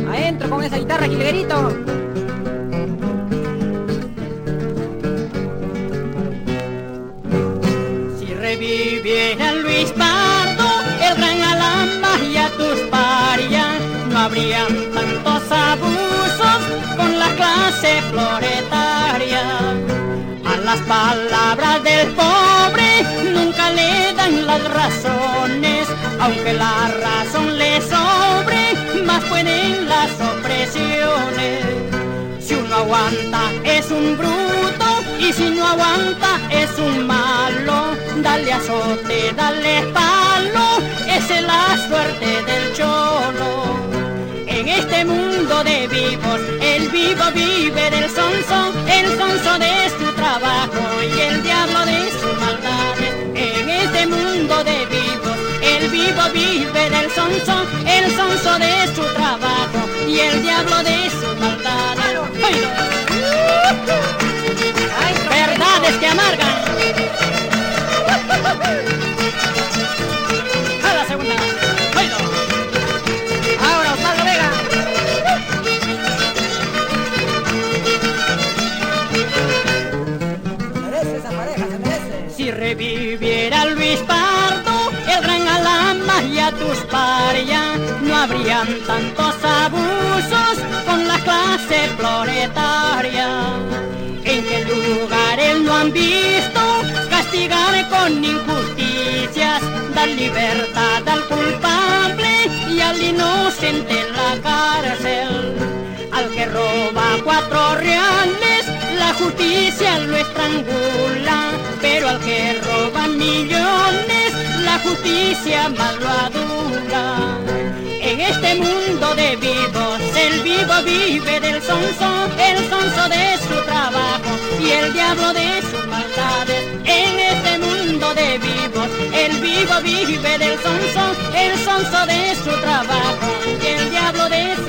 Adentro con esa guitarra, Gilberito. Si reviviera Luis Pardo, el gran Alhambra y a tus parias, no habrían tantos abusos con la clase proletaria. A las palabras del pobre nunca le dan las razones, aunque la razón le sobre, más pueden las opresiones. Si uno aguanta es un bruto, y si no aguanta es un malo. Dale azote, dale palo, esa es la suerte del cholo. En este mundo de vivos, el vivo vive del sonso, el sonso de su trabajo y el diablo de sus maldades. En este mundo de vivos, el vivo vive del sonso, el sonso de su trabajo y el diablo de sus maldades. Verdades que amargan. A la segunda. Ahora, Osvaldo Vega. Se merece esa pareja, se merece. Si reviviera Luis Pardo, el gran Alhambra y a tus parias, no habrían tantos abusos con la clase proletaria. ¿En qué lugares no han visto castigar con injusticias, dar libertad al culpable y al inocente en la cárcel? Al que roba 4 reales, la justicia lo estrangula, pero al que roba millones, la justicia más lo adula. En este mundo de vivos, el vivo vive del sonso, el sonso de su trabajo y el diablo de sus maldades. En este mundo de vivos, el vivo vive del sonso, el sonso de su trabajo y el diablo de sus